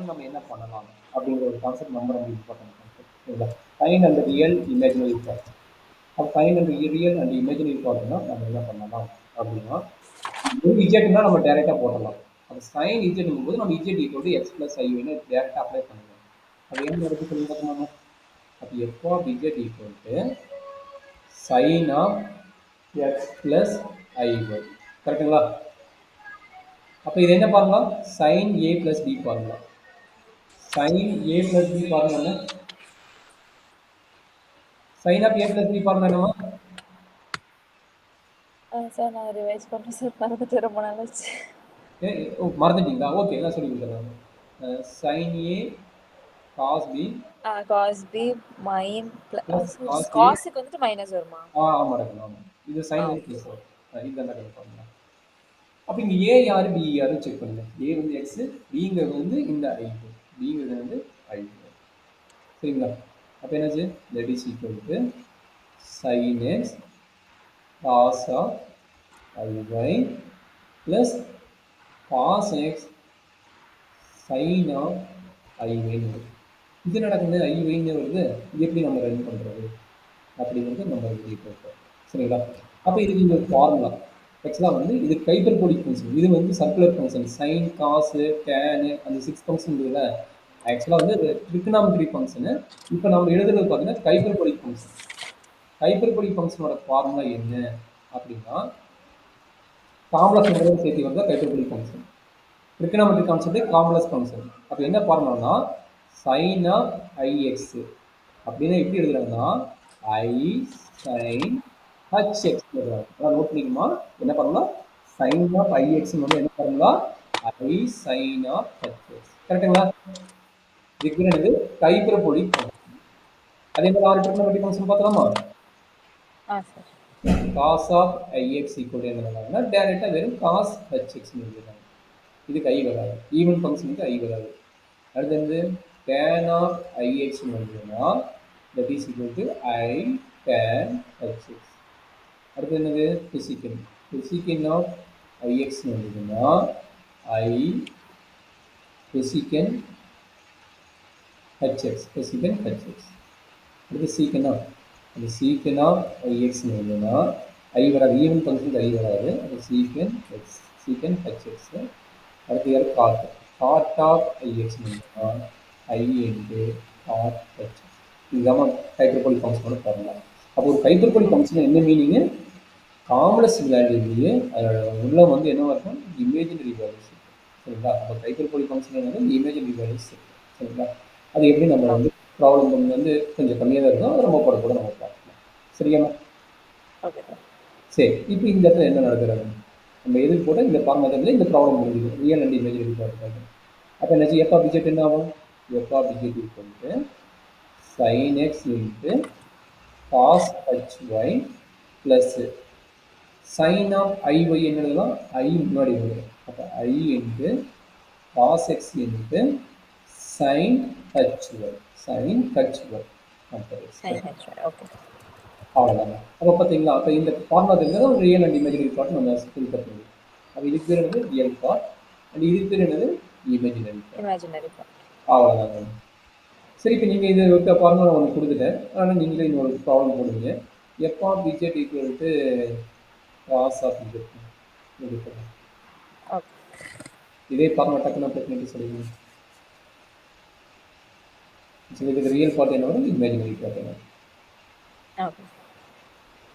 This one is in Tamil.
வந்து நம்ம என்ன பண்ணலாம் அப்படிங்கிற ஒரு கான்செப்ட் ரொம்ப ரொம்ப இம்பார்ட்டன்ட் கான்செப்ட் சரிங்களா. Find and real imaginary part. அப்போ find and real and imaginary பார்ட்னா நம்ம என்ன பண்ணலாம் அப்படின்னா ஒரு இஜெட்னா நம்ம டேரெக்டாக போடலாம். அது சைன் இஜெட்ங்கும் போது நம்ம z equal to x plus ஐன்னு டேரெக்டாக அப்ளை பண்ணலாம். அது என்ன நடக்குது சொல்லுங்க பார்க்கலாமா. அப்போ f of z equal to sine of x plus i y கரெக்டுங்களா. அப்போ இது என்ன பண்ணலாம், சைன் ஏ பிளஸ் பி பண்ணலாம். Sine a plus b formula என்ன, sine of a plus b formula என்னமா? சார் நான் ரிவைஸ் பண்ணுறேன் சார், மறந்துட்டு ரொம்ப நாள் ஆச்சு. மறந்துட்டீங்களா? ஓகே நான் சொல்லி கொடுத்துறேன். Sine a cos B cos b minus plus cos a. காஸுக்கு வந்துட்டு மைனஸ் வருமா? ஆமாம் ஆமாம். இது சைன் வந்து ஓகே ப்ளஸ் சார். வரும். இதுதான் நடக்கிற ஃபார்முலா. அப்போ இங்கே ஏ யார் பி யாரும் செக் பண்ணுங்க. ஏ வந்து எக்ஸ், பிங்கிறது வந்து இந்த ஐ, பிங்கிறது வந்து ஐ சரிங்களா. அப்போ என்னாச்சு, that is equal to sine x cos of i y plus cos x sine of ஐஒய்னு. இது நடக்குது ஐஒய்னு வருது. இது எப்படி நம்ம ரன் பண்ணுறது அப்படிங்கிறது நம்ம பார்ப்போம் சரிங்களா. அப்போ இதுக்கு இந்த ஃபார்முலா ஆக்சுவலாக வந்து இது ஹைப்பர்போலிக் ஃபங்க்ஷன், இது வந்து சர்க்குலர் ஃபங்க்ஷன். சைன் காசு டேனு அந்த 6 ஃபங்க்ஷன் இருக்குல்ல, ஆக்சுவலாக வந்து ட்ரிகனாமெட்ரி ஃபங்க்ஷனு. இப்போ நம்ம எழுதுறது பார்த்தீங்கன்னா ஹைப்பர்போலிக் ஃபங்க்ஷன். ஹைப்பர்போலிக் ஃபங்க்ஷனோட ஃபார்முலா என்ன அப்படின்னா, காம்ப்ளெக்ஸ் நம்பரோட சேர்த்து வந்தால் hyperbolic function. Trigonometry concept complex function. அப்போ என்ன ஃபார்முலானா சைன் ஆஃப் ஐஎக்ஸ் அப்படின்னா எப்படி எழுதுறாங்கன்னா ஐ சைன் ஹச் எக்ஸ் எழுதுறாங்க. அதான் நோட் பண்ணிக்குமா, என்ன பண்ணலாம், சைன் ஆஃப் ஐஎக்ஸ் வந்து என்ன பண்ணலாம், i sine of h x கரெக்டுங்களா. இதுக்கு என்னது ஹைப்பர்போலிக் ஃபங்க்ஷன். அதே மாதிரி ஆறு ட்ரிகனாமெட்ரி ஃபங்க்ஷன் பார்த்தலாமா. Sir cos of i x equal என்ன டேரெக்டாக வெறும் காஸ் ஹெச்எக்ஸ் எழுதுறாங்க. இதுக்கு ஐ வராது, ஈவன் ஃபங்க்ஷனுக்கு ஐ வராது. அடுத்து வந்து டேன் ஆஃப் ஐஎக்ஸ் எழுதுனா that is equal to i tan hx. அடுத்து என்னது பிசிக்கன், பிசிக்கன் ஆஃப் ஐஎக்ஸ் எழுதுனா ஐ பிசிக்கன் ஹெச்எக்ஸ், பிசிக்கன் ஹெச்எக்ஸ். அடுத்து சீக்கன் ஆஃப், அது சீக்கன் ஆஃப் ஐஎக்ஸ் எழுதுனா ஐ வராது, ஈவன் ஃபங்க்ஷனுக்கு ஐ வராது. அது சீக்கன் எக்ஸ், சீக்கன் ஹெச்எக்ஸ். அடுத்து யார் காட், காட் ஆஃப் ஐஎக்ஸ் எழுதுனா ஐ இன்ட்டு காட் ஹெச்எக்ஸ். இதுதான் ஹைப்பர்போலிக் ஃபங்க்ஷனோட ஃபார்முலா. அப்போ ஒரு ஹைப்பர்போலிக் ஃபங்க்ஷன் என்ன மீனிங்கு, காம்ப்ளெக்ஸ் வேல்யூலேயே அதோட உள்ள வந்து என்ன இருக்கும், இமேஜினரி வேல்யூஸ் சரிங்களா. அப்போ ஹைப்பர்போலிக் ஃபங்க்ஷன் வந்து இமேஜினரி வேல்யூஸ் சரிங்களா. அது எப்படி நம்ம வந்து ப்ராப்ளம் வந்து கொஞ்சம் கம்மியாக தான் இருக்கும், ரொம்ப போட கூட நம்ம பார்க்கலாம் சரியாமா. Okay sir. சரி, இப்போ இந்த இடத்துல என்ன நடக்கிறது, நம்ம எதுக்கு போட இந்த ஃபார்முலா இந்த ப்ராப்ளம் முடியுது, ரியல் அண்ட் இமேஜினரி பார்த்துக்காங்க. அப்போ என்னாச்சு, எஃப் ஆஃப் இஜெட் என்ன ஆகும், f of z equal to sine x into cos h y plus sine of i y என்னதுலாம் ஐ முன்னாடி வரும். அப்போ i into cos x into sine h y, sine h y okay அவ்வளோதாங்க. அப்போ பார்த்தீங்களா, அப்போ இந்த ஃபார்முலா தெரிஞ்சது ஒரு ரியல் அண்ட் இமேஜினரி பார்ட் நம்ம ஃபில் பண்ணுறது. அப்போ இதுக்கு பேர் என்னது ரியல் பார்ட், அண்ட் இதுக்கு பேர் என்னது இமேஜினரி பார்ட். இமேஜினரி பார்ட் அவ்வளோதாங்க. சரி, இப்போ நீங்கள் இது இருக்க ஃபார்முலா ஒன்று கொடுத்துட்டேன், ஆனால் நீங்களே இன்னொரு ப்ராப்ளம் போடுவீங்க. F of z equal to cos of z எடுக்கணும். ஓகே. இதே ஃபார்முலா டக்குன்னு அப்ளை பண்ணிட்டு சொல்லுங்க. இதுக்கு ரியல் பார்ட் என்ன வரும், இமேஜினரி பார்ட் என்ன வரும். ஓகே.